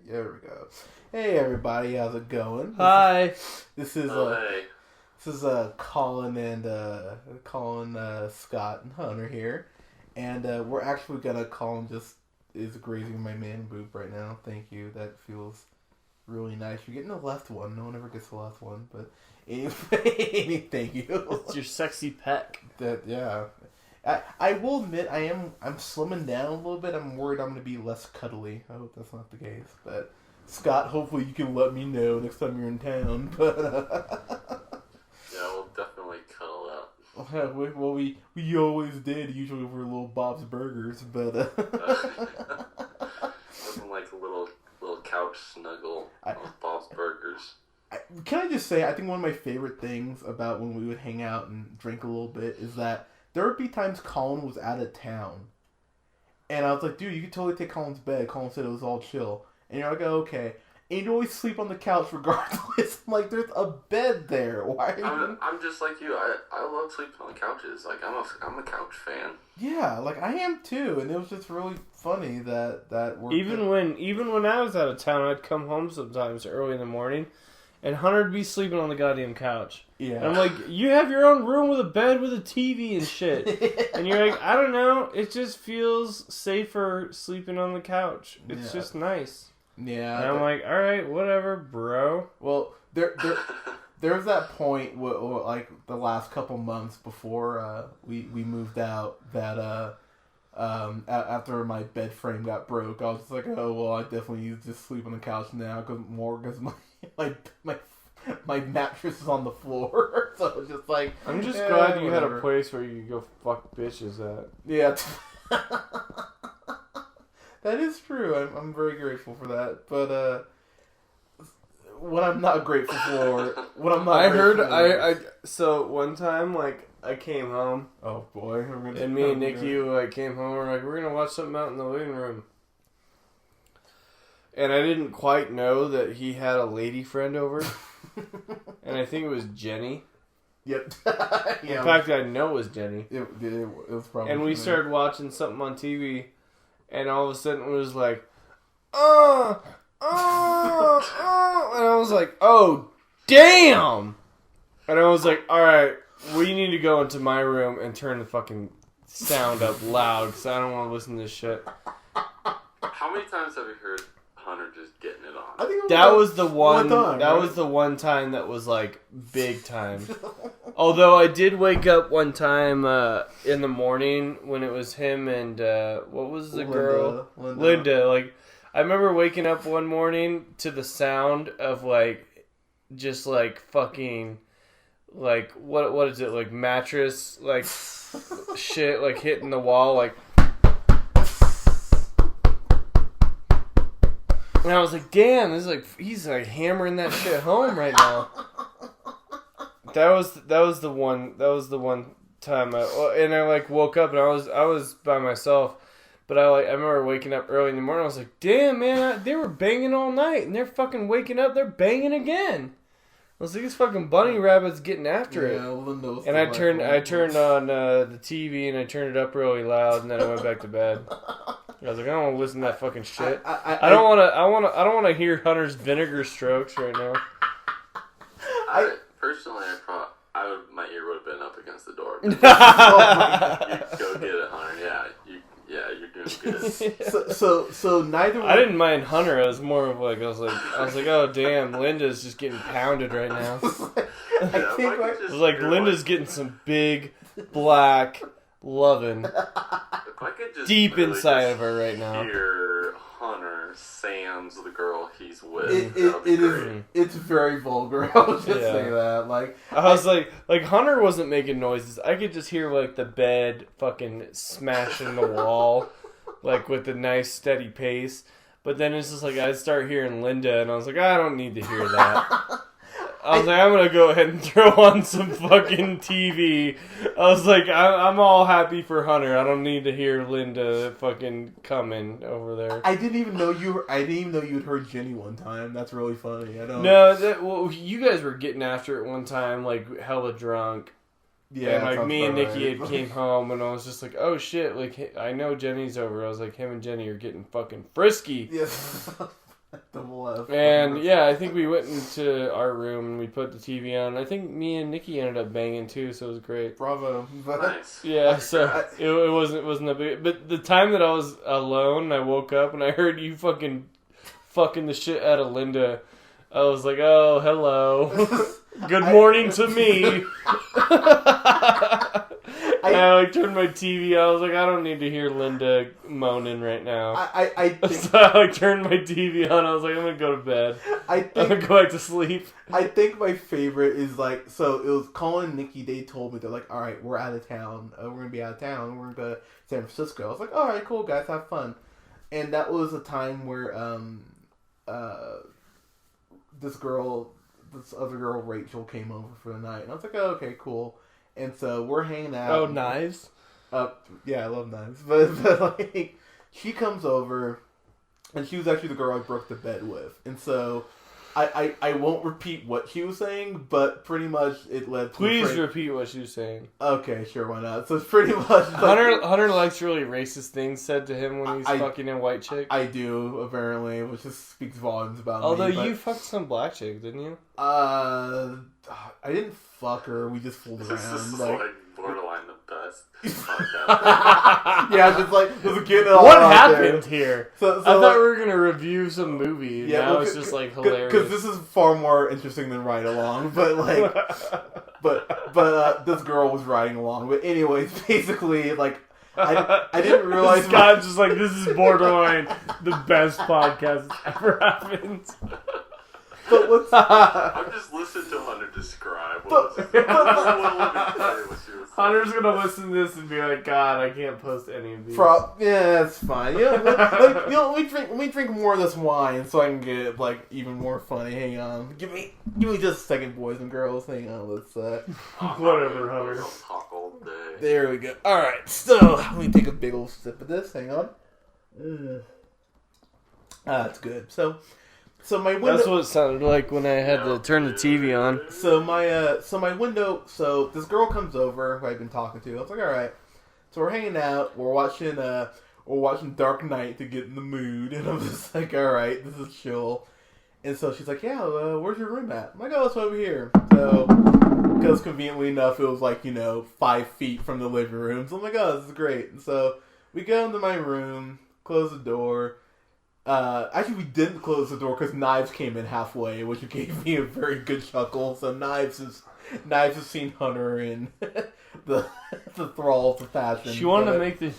There we go. Hey everybody, how's it going? Hi. This is Colin and Scott and Hunter here, and we're actually gonna. Colin just is grazing my man boob right now. Thank you. That feels really nice. You're getting the left one. No one ever gets the left one, but anyway, thank you. It's your sexy peck. Yeah. I will admit I'm slimming down a little bit. I'm worried I'm going to be less cuddly. I hope that's not the case. But Scott, hopefully you can let me know next time you're in town. But yeah, we'll definitely cuddle up. Well, we always did. Usually over little Bob's Burgers, but Nothing like a little couch snuggle on Bob's Burgers. Can I just say, I think one of my favorite things about when we would hang out and drink a little bit is that there would be times Colin was out of town. And I was like, dude, you could totally take Colin's bed. Colin said it was all chill. And you're like, oh, okay. And you'd always sleep on the couch regardless. I'm like, there's a bed there. Why are you... I'm just like you. I love sleeping on the couches. Like, I'm a couch fan. Yeah, like, I am too. And it was just really funny that worked. Even when I was out of town, I'd come home sometimes early in the morning, and Hunter'd be sleeping on the goddamn couch. Yeah. And I'm like, you have your own room with a bed with a TV and shit. And you're like, I don't know. It just feels safer sleeping on the couch. It's just nice. Yeah. And I'm like, all right, whatever, bro. Well, there's that point, like the last couple months before we moved out, that after my bed frame got broke, I was just like, oh well, I definitely need to just sleep on the couch now because my mattress is on the floor. So it's just like, I'm just glad you had a place where you could go fuck bitches at. Yeah. That is true. I'm very grateful for that. But what I'm not grateful for, so one time, like, I came home. Oh boy. And me and Nikki came home and we're like, we're gonna watch something out in the living room. And I didn't quite know that he had a lady friend over. And I think it was Jenny. Yep. In fact, I know it was Jenny. It was probably. And we started watching something on TV, and all of a sudden it was like, and I was like, oh, damn! And I was like, alright, we need to go into my room and turn the fucking sound up loud, because I don't want to listen to this shit. How many times have you heard Hunter just getting it on? I think that was the one. Was the one time that was like big time. Although I did wake up one time in the morning when it was him and what was the girl? Linda. Like, I remember waking up one morning to the sound of like just like fucking like what is it, like mattress like shit like hitting the wall like. And I was like, damn, this is like, he's like hammering that shit home right now. That was the one time and I like woke up and I was by myself, but I remember waking up early in the morning. I was like, damn man, they were banging all night and they're fucking waking up, they're banging again. I was like, this fucking bunny rabbit's getting after it. And I turned on the TV and I turned it up really loud and then I went back to bed. I was like, I don't want to listen to that fucking shit. I don't want to hear Hunter's vinegar strokes right now. My ear would have been up against the door. Oh my God. You go get it, Hunter. You're doing good. So neither. I didn't mind Hunter. I was more of like I was like, oh damn, Linda's just getting pounded right now. It was like Linda's getting some big black loving deep inside of her right now. Hear Hunter Sam's the girl he's with. It's very vulgar. I was just saying that. Like I was like Hunter wasn't making noises. I could just hear like the bed fucking smashing the wall, like with a nice steady pace. But then it's just like I'd start hearing Linda, and I was like, I don't need to hear that. I was like, I'm going to go ahead and throw on some fucking TV. I was like, I'm all happy for Hunter. I don't need to hear Linda fucking coming over there. I didn't even know you'd heard Jenny one time. That's really funny. No, you guys were getting after it one time, like hella drunk. Yeah, and like me and Nikki had came home, and I was just like, oh shit, like I know Jenny's over. I was like, him and Jenny are getting fucking frisky. Yes. left. And yeah, I think we went into our room and we put the TV on. I think me and Nikki ended up banging too, so it was great. Bravo. Nice. Yeah, so it wasn't a big. But the time that I was alone, I woke up and I heard you fucking the shit out of Linda. I was like, oh, hello. Good morning to me. I turned my TV on. I was like, I don't need to hear Linda moaning right now. I think, so I turned my TV on. I was like, I'm going to go to bed. I'm going to go back to sleep. I think my favorite is like, so it was Colin and Nikki. They told me, they're like, all right, we're out of town. We're going to be out of town. We're going to go to San Francisco. I was like, all right, cool, guys, have fun. And that was a time where this other girl, Rachel, came over for the night. And I was like, oh, okay, cool. And so we're hanging out. Oh, knives? Yeah, I love knives. But like, she comes over, and she was actually the girl I broke the bed with. And so I won't repeat what she was saying, but pretty much it led to... Please repeat what she was saying. Okay, sure, why not? So it's pretty much... Like, Hunter likes really racist things said to him when he's fucking a white chick. I do, apparently, which just speaks volumes about Although me. Although you fucked some black chick, didn't you? I didn't fuck her, we just fooled around. This is like borderline the best. Yeah, just like, just getting it all what out happened there. here? So I thought like, we were going to review some movie, and now it's just like hilarious. Because this is far more interesting than Ride Along, but like, but this girl was riding along. But anyways, basically, like, I didn't realize... Scott's just like, this is borderline the best podcast that's ever happened. But what's... I'm just listening to Hunter describe what Hunter's gonna listen to this and be like, God, I can't post any of these. Yeah, that's fine. Let me drink more of this wine so I can get it, like, even more funny. Hang on. Give me just a second, boys and girls. Hang on, let's... Whatever, Hunter. I'll talk all day. There we go. Alright, so, let me take a big old sip of this. Hang on. That's good. So my window... That's what it sounded like when I had to turn the TV on. So my window... So this girl comes over who I've been talking to. I was like, alright. So we're hanging out. We're watching Dark Knight to get in the mood. And I'm just like, alright, this is chill. And so she's like, yeah, where's your room at? I'm like, oh, it's over here. So, because conveniently enough, it was like, 5 feet from the living room. So I'm like, oh, this is great. And so we go into my room, close the door. Actually, we didn't close the door because Knives came in halfway, which gave me a very good chuckle. So Knives has seen Hunter in the thrall of fashion. She wanted to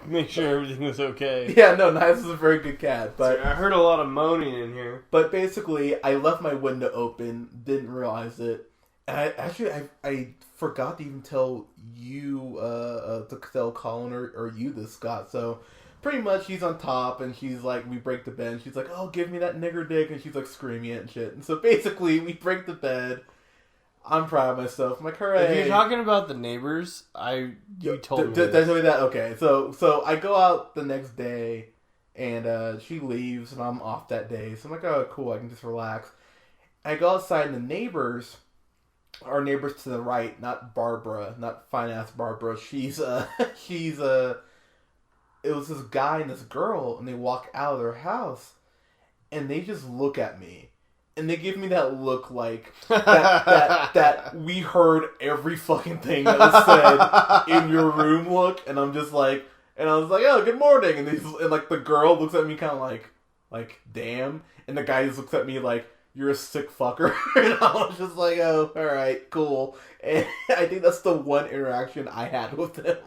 make sure everything was okay. Yeah, no, Knives is a very good cat. But I heard a lot of moaning in here. But basically, I left my window open, didn't realize it, and I forgot to even tell you to tell Colin or you this, Scott. So. Pretty much, she's on top, and she's like, we break the bed, and she's like, oh, give me that nigger dick, and she's like screaming it and shit. And so basically, we break the bed. I'm proud of myself. I'm like, hooray. If you're talking about the neighbors, you told me. Did I tell you that? Okay, so I go out the next day, and she leaves, and I'm off that day. So I'm like, oh, cool, I can just relax. I go outside, and the neighbors, our neighbors to the right, not Barbara, not fine-ass Barbara, it was this guy and this girl, and they walk out of their house, and they just look at me, and they give me that look like that we heard every fucking thing that was said in your room look, and I'm just like, and I was like, oh, good morning, and like the girl looks at me kind of like, damn, and the guy just looks at me like, you're a sick fucker. And I was just like, oh, alright, cool. And I think that's the one interaction I had with them.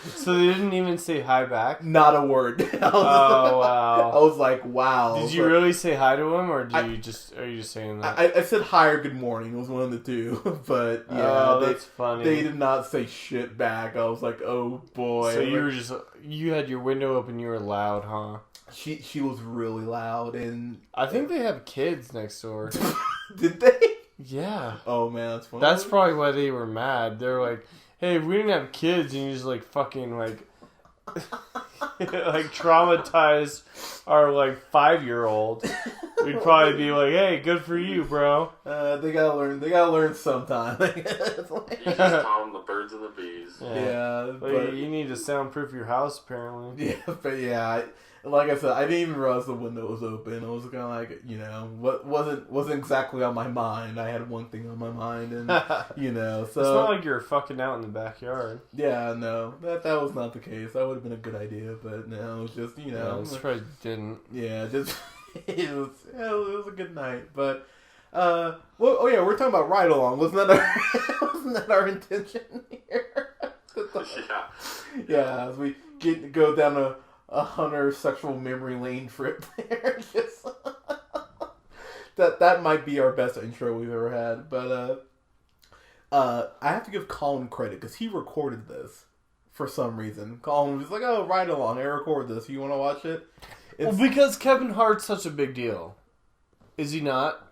So they didn't even say hi back? Not a word. Wow. I was like, wow. Did you really say hi to him, or are you just saying that? I said hi or good morning. It was one of the two. But, yeah. That's funny. They did not say shit back. I was like, oh, boy. So you had your window open, you were loud, huh? She was really loud, and I think they have kids next door. Did they? Yeah. Oh man, that's funny. That's probably why they were mad. They're like, "Hey, if we didn't have kids, and you just like fucking like, like traumatized our like 5-year-old, we'd probably be like, hey, good for you, bro. They gotta learn sometime. You just taught them the birds and the bees. Yeah, but you need to soundproof your house, apparently. Yeah, but yeah. like I said, I didn't even realize the window was open. I was kind of like, you know, what wasn't exactly on my mind. I had one thing on my mind, and you know, so it's not like you're fucking out in the backyard. Yeah, no, that was not the case. That would have been a good idea, but no, it was just, you know, I'm surprised it didn't. Yeah, just it was a good night, but well, oh yeah, we're talking about ride along. Wasn't that our intention here? Yeah, as we go down a Hunter sexual memory lane trip there. Just, that might be our best intro we've ever had. But I have to give Colin credit because he recorded this for some reason. Colin was like, "Oh, ride along. I record this. You want to watch it?" Well, because Kevin Hart's such a big deal, is he not?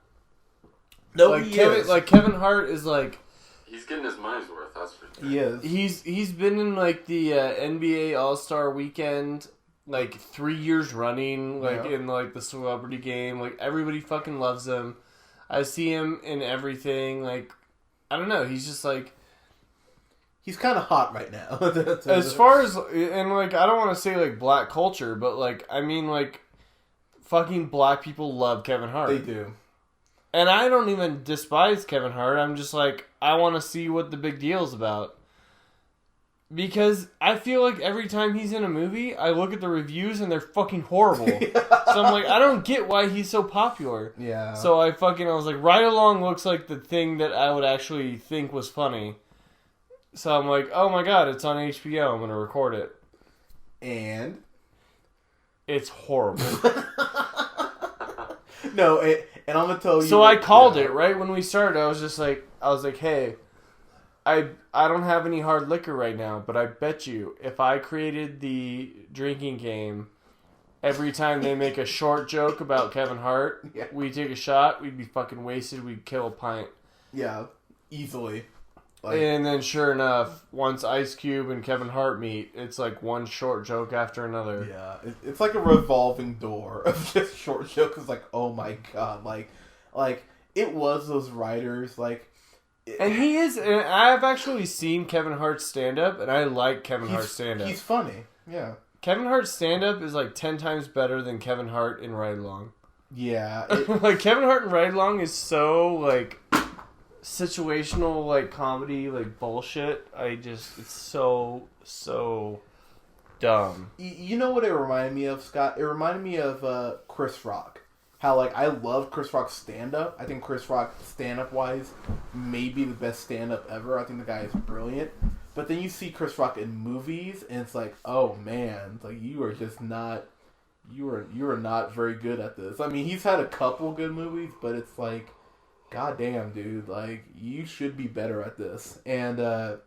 No, like he Kevin, is. like Kevin Hart is like. He's getting his money's worth, that's for sure. He is. He's been in like the NBA All-Star Weekend like 3 years running, like in like the celebrity game. Like everybody fucking loves him. I see him in everything. Like I don't know. He's just like he's kind of hot right now. as far as and like I don't want to say like black culture, but like I mean like fucking black people love Kevin Hart. They do. And I don't even despise Kevin Hart. I'm just like, I want to see what the big deal's about. Because I feel like every time he's in a movie, I look at the reviews and they're fucking horrible. So I'm like, I don't get why he's so popular. Yeah. So I was like, Ride Along looks like the thing that I would actually think was funny. So I'm like, oh my god, it's on HBO. I'm going to record it. And? It's horrible. No, and I'm gonna tell you. So I called it right when we started. I was like, hey, I don't have any hard liquor right now, but I bet you if I created the drinking game, every time they make a short joke about Kevin Hart, we take a shot, we'd be fucking wasted, we'd kill a pint. Yeah, easily. Like, and then sure enough, once Ice Cube and Kevin Hart meet, it's like one short joke after another. Yeah, it's like a revolving door of just short jokes. It's like, oh my god, like it was those writers, like. And he is, and I've actually seen Kevin Hart's stand-up, and I like Kevin Hart's stand-up. He's funny, yeah. Kevin Hart's stand-up is like 10 times better than Kevin Hart in Ride Along. Yeah. Like, Kevin Hart in Ride Along is so, like, situational, like, comedy, like, bullshit. It's so dumb. You know what it reminded me of, Scott? It reminded me of Chris Rock. How, like, I love Chris Rock's stand-up. I think Chris Rock, stand-up-wise, may be the best stand-up ever. I think the guy is brilliant. But then you see Chris Rock in movies, and it's like, oh, man. It's like, you are just not... You are not very good at this. I mean, he's had a couple good movies, but it's like, goddamn, dude. Like, you should be better at this. And,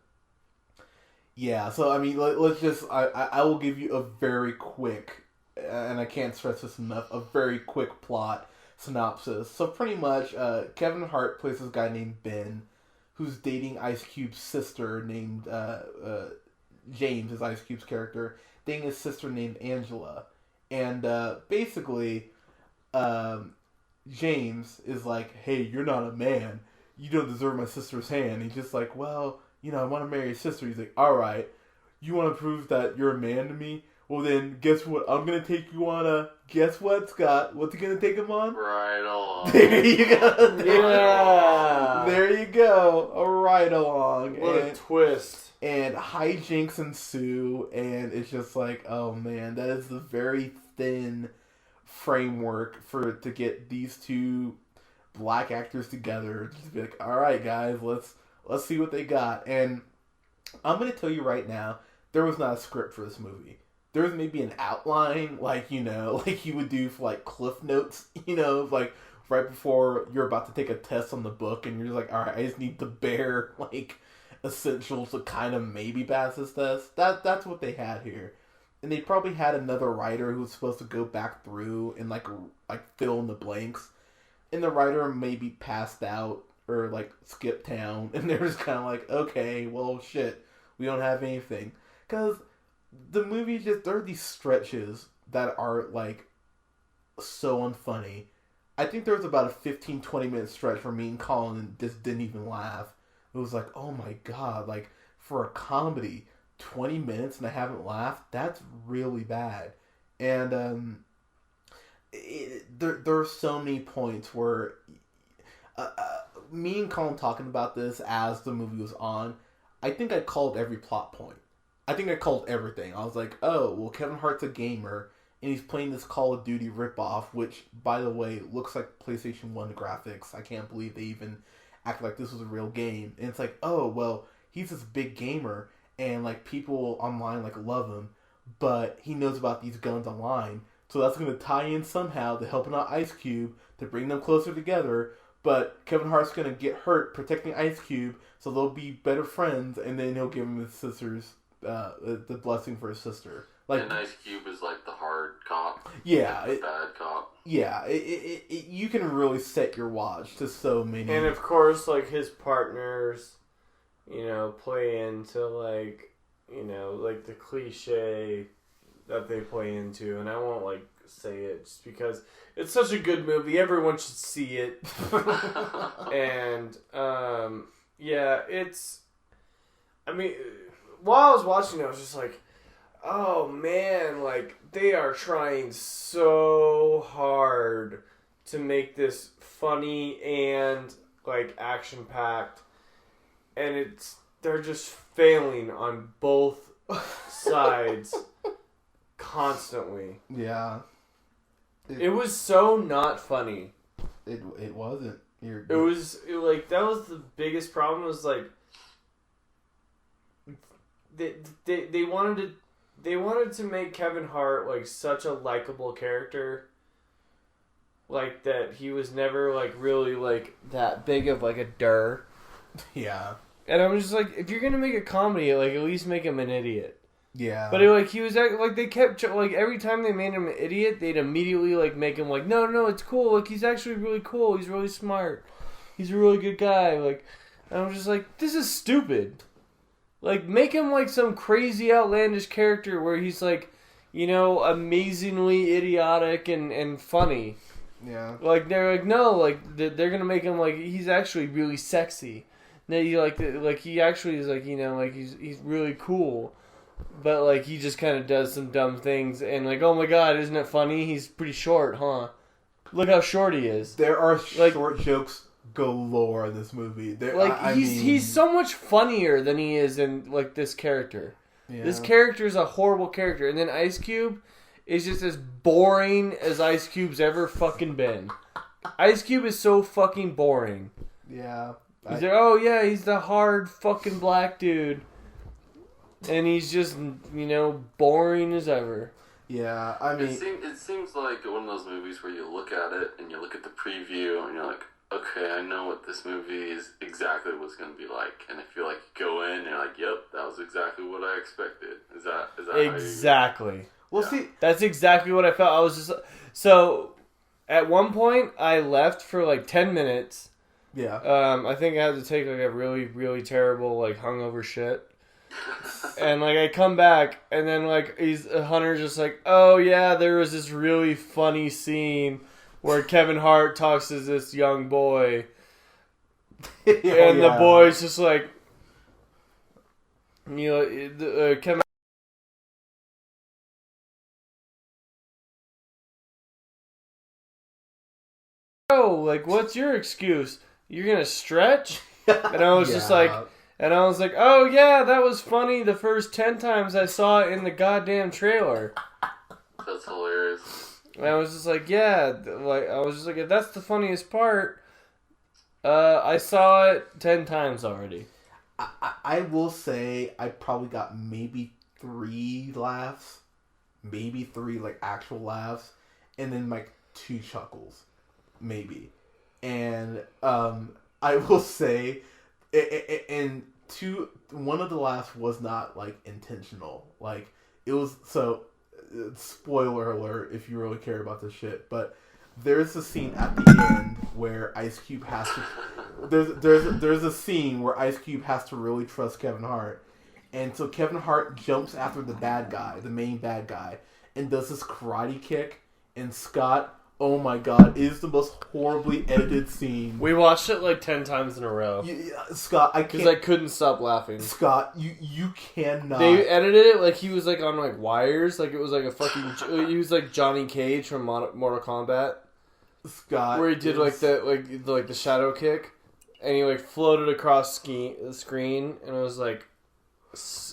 yeah. So, I mean, let's just... I will give you a very quick... and I can't stress this enough, a very quick plot synopsis. So pretty much, Kevin Hart plays this guy named Ben, who's dating Ice Cube's sister named, James, is Ice Cube's character, dating his sister named Angela. And, basically, James is like, hey, you're not a man. You don't deserve my sister's hand. He's just like, well, you know, I want to marry your sister. He's like, alright, you want to prove that you're a man to me? Well then, guess what? I'm gonna take you on a... Guess what, Scott? What's he gonna take him on? Ride along. There you go. Yeah. There you go. A ride along. What a twist. And hijinks ensue, and it's just like, oh man, that is the very thin framework to get these two black actors together. Just be like, alright guys, let's see what they got. And I'm gonna tell you right now, there was not a script for this movie. There was maybe an outline, like, you know, like you would do for, like, Cliff Notes, you know, like, right before you're about to take a test on the book, and you're just like, alright, I just need the bare, like, essentials to kind of maybe pass this test. That's what they had here. And they probably had another writer who was supposed to go back through and, like fill in the blanks. And the writer maybe passed out, or, like, skipped town, and they're just kind of like, okay, well, shit, we don't have anything. Because... the movie there are these stretches that are, like, so unfunny. I think there was about a 15-20 minute stretch where me and Colin just didn't even laugh. It was like, oh my god, like, for a comedy, 20 minutes and I haven't laughed? That's really bad. And there are so many points where me and Colin talking about this as the movie was on, I think I called every plot point. I think I called everything. I was like, oh, well, Kevin Hart's a gamer, and he's playing this Call of Duty ripoff, which, by the way, looks like PlayStation 1 graphics. I can't believe they even act like this was a real game. And it's like, oh, well, he's this big gamer, and, like, people online, like, love him, but he knows about these guns online, so that's going to tie in somehow to helping out Ice Cube to bring them closer together, but Kevin Hart's going to get hurt protecting Ice Cube, so they'll be better friends, and then he'll give him his sister's the blessing for his sister. Like, and Ice Cube is like the hard cop. Yeah, like the bad cop. Yeah, you can really set your watch to so many. And of course, like his partners, you know, play into like, you know, like the cliche that they play into, and I won't like say it just because it's such a good movie. Everyone should see it. And yeah, it's. I mean, while I was watching it, I was just like, oh man, like they are trying so hard to make this funny and like action packed, and they're just failing on both sides constantly. Yeah, it was so not funny. It wasn't. It was like that was the biggest problem. Was like they wanted to make Kevin Hart like such a likable character, like that he was never like really like that big of like a der. Yeah. And I'm just like, if you're gonna make a comedy, like at least make him an idiot. Yeah. But like he was like they kept like every time they made him an idiot, they'd immediately like make him like no it's cool. Like he's actually really cool. He's really smart. He's a really good guy. Like, and I'm just like, this is stupid. Like, make him, like, some crazy, outlandish character where he's, like, you know, amazingly idiotic and funny. Yeah. Like, they're like, no, like, they're gonna make him, like, he's actually really sexy. Now, you like, he actually is, like, you know, like, he's really cool. But, like, he just kind of does some dumb things. And, like, oh my god, isn't it funny? He's pretty short, huh? Look how short he is. There are short jokes galore in this movie. He's so much funnier than he is in like this character. Yeah. This character is a horrible character, and then Ice Cube is just as boring as Ice Cube's ever fucking been. Ice Cube is so fucking boring. Yeah. He's like, oh yeah, he's the hard fucking black dude, and he's just, you know, boring as ever. Yeah, I mean, it seems like one of those movies where you look at it and you look at the preview and you're like, okay, I know what this movie is exactly what's going to be like. And I feel like you go in and you're like, yep, that was exactly what I expected. Is that exactly? Well, see, that's exactly what I felt. I was just so at one point I left for like 10 minutes. Yeah. I think I had to take like a really, really terrible like hungover shit. And like I come back and then like Hunter's just like, oh yeah, there was this really funny scene where Kevin Hart talks to this young boy, and the boy's just like, you know, Kevin. Oh, like, what's your excuse? You're gonna stretch? And I was just like, oh yeah, that was funny the first 10 times I saw it in the goddamn trailer. That's hilarious. And I was just like, yeah, like I was just like, if that's the funniest part, I saw it 10 times already. I will say I probably got maybe 3 laughs, maybe 3 like actual laughs, and then like 2 chuckles, maybe. And I will say, one of the laughs was not like intentional. Like it was so. Spoiler alert if you really care about this shit, but there's a scene at the end where Ice Cube has to there's a scene where Ice Cube has to really trust Kevin Hart, and so Kevin Hart jumps after the bad guy, the main bad guy, and does this karate kick, and Scott, Oh my god, it is the most horribly edited scene. We watched it like 10 times in a row. Scott, I can't. Because I couldn't stop laughing. Scott, you cannot. They edited it like he was like on like wires, like it was like a fucking. He was like Johnny Cage from Mortal Kombat. Scott, where he did like the shadow kick, and he like floated across the screen, and I was like,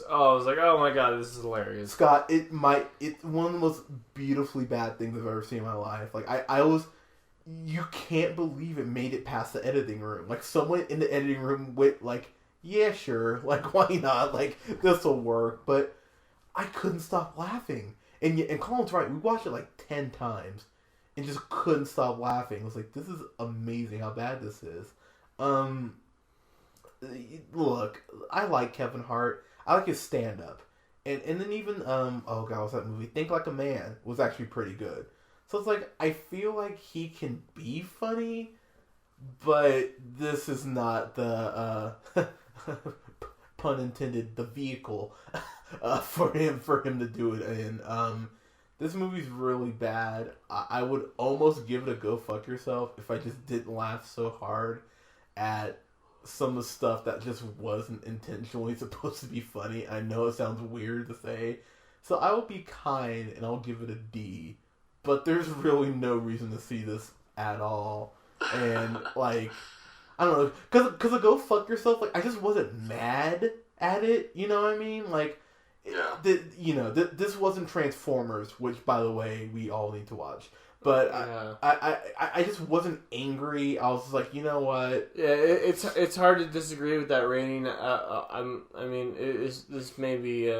oh my god, this is hilarious. Scott, it's one of the most beautifully bad things I've ever seen in my life. Like you can't believe it made it past the editing room. Like someone in the editing room went like, yeah, sure, like why not? Like this will work. But I couldn't stop laughing. And Colin's right. We watched it like 10 times and just couldn't stop laughing. I was like, this is amazing how bad this is. Look, I like Kevin Hart. I like his stand-up. And then even, oh god, what's that movie? Think Like a Man was actually pretty good. So it's like, I feel like he can be funny, but this is not the, pun intended, the vehicle for him to do it in. This movie's really bad. I would almost give it a go fuck yourself if I just didn't laugh so hard at some of the stuff that just wasn't intentionally supposed to be funny. I know it sounds weird to say. So I will be kind and I'll give it a D. But there's really no reason to see this at all. And, like, I don't know. Because of Go Fuck Yourself, like, I just wasn't mad at it. You know what I mean? Like, yeah. This wasn't Transformers, which, by the way, we all need to watch. But yeah. I just wasn't angry. I was just like, you know what? Yeah, it's hard to disagree with that rating. This may be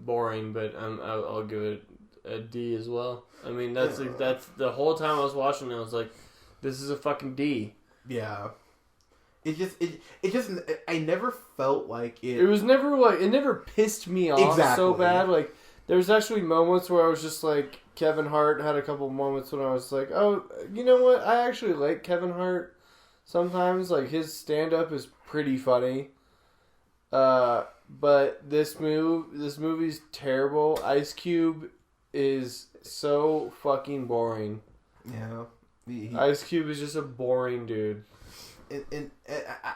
boring, but I'll give it a D as well. I mean, that's the whole time I was watching it, I was like, this is a fucking D. Yeah. It just I never felt like it. It was never like, it never pissed me off so bad. Like, there's actually moments where I was just like, Kevin Hart had a couple moments when I was like, oh, you know what? I actually like Kevin Hart sometimes. Like, his stand-up is pretty funny. But this movie's terrible. Ice Cube is so fucking boring. Yeah. Ice Cube is just a boring dude. And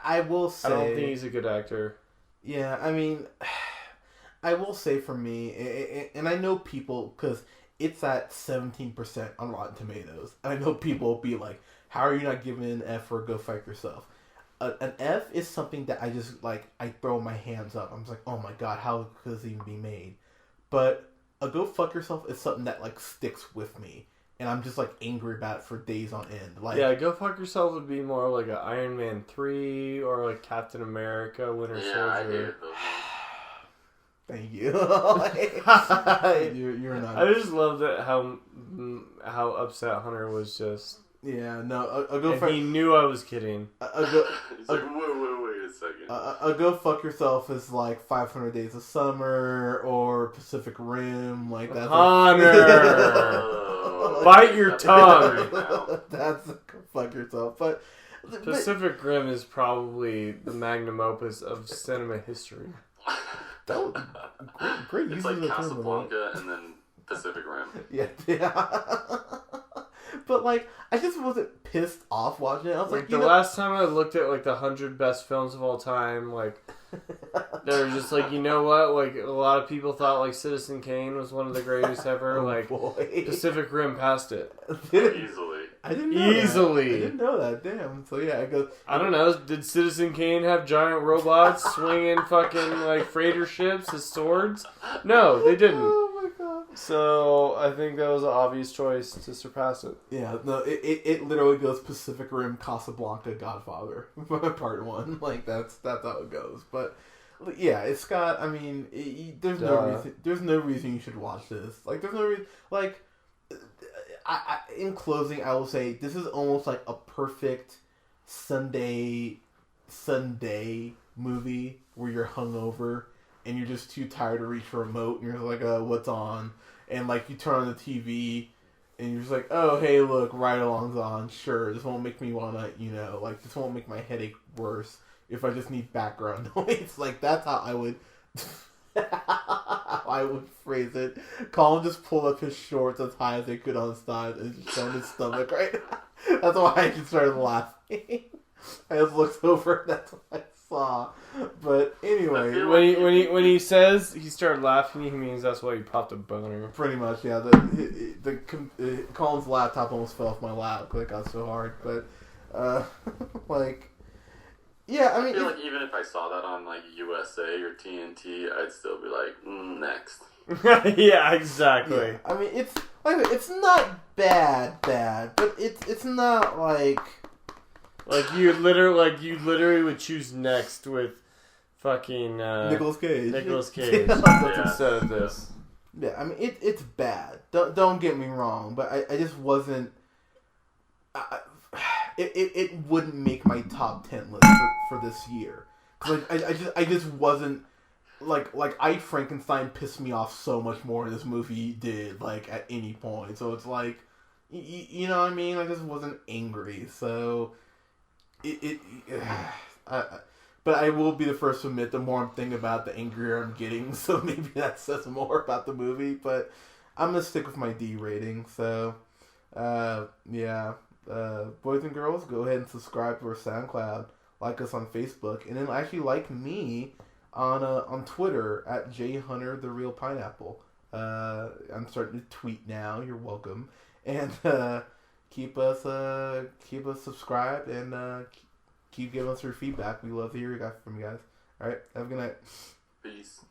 I will say, I don't think he's a good actor. Yeah, I mean, I will say for me, and I know people, because it's at 17% on Rotten Tomatoes. And I know people will be like, how are you not giving an F for Go Fuck Yourself? An F is something that I just, like, I throw my hands up. I'm just like, oh my god, how could this even be made? But a Go Fuck Yourself is something that, like, sticks with me. And I'm just, like, angry about it for days on end. Like, yeah, Go Fuck Yourself would be more like a Iron Man 3 or like Captain America, Winter Soldier. I hated those ones. Thank you. You're not. I just loved it how upset Hunter was just. Yeah, no. He knew I was kidding. He's like, wait a second. A Go Fuck Yourself is like 500 Days of Summer or Pacific Rim, like that. Hunter, bite your tongue. That's a Go Fuck Yourself, but Pacific Rim is probably the magnum opus of cinema history. That was great. It's like Casablanca and then Pacific Rim. Yeah. But like, I just wasn't pissed off watching it. I was like, last time I looked at like the 100 best films of all time, like they were just like, you know what? Like a lot of people thought like Citizen Kane was one of the greatest ever. Pacific Rim passed it easily. I didn't know easily. That. I didn't know that. Damn. So yeah, I don't know. Did Citizen Kane have giant robots swinging fucking like freighter ships as swords? No, they didn't. Oh my god. So I think that was an obvious choice to surpass it. Yeah, no, it literally goes Pacific Rim, Casablanca, Godfather, part 1. Like that's how it goes. But yeah, it's got. I mean, there's no reason you should watch this. Like there's no reason. Like, in closing, I will say this is almost like a perfect Sunday movie where you're hungover and you're just too tired to reach for a remote and you're like, what's on? And like you turn on the TV and you're just like, oh hey, look, Ride Along's on. Sure, this won't make me wanna, this won't make my headache worse if I just need background noise. Like that's how I would I would phrase it. Colin just pulled up his shorts as high as they could on his side and just showing his stomach right now. That's why I just started laughing. I just looked over and that's what I saw. But anyway, when he says he started laughing, he means that's why he popped a boner. pretty much, yeah. Colin's laptop almost fell off my lap because it got so hard. But like, yeah, I mean, I feel like even if I saw that on like USA or TNT, I'd still be like, next. Yeah, exactly. Yeah, I mean, it's not bad, but it's not like you literally would choose next with fucking Nicolas Cage. Nicolas Cage Yeah. instead of this. Yeah, I mean it's bad. Don't get me wrong, but I just wasn't. It wouldn't make my top 10 list for this year. Cause I just wasn't like I Frankenstein pissed me off so much more than this movie did like at any point. So it's like you know what I mean. I just wasn't angry. So but I will be the first to admit the more I'm thinking about, the angrier I'm getting. So maybe that says more about the movie. But I'm gonna stick with my D rating. So yeah. Boys and girls, go ahead and subscribe to our SoundCloud, like us on Facebook, and then actually like me on Twitter at jhuntertherealpineapple. I'm starting to tweet now. You're welcome, and keep us subscribed and keep giving us your feedback. We love to hear from you guys. All right, have a good night. Peace.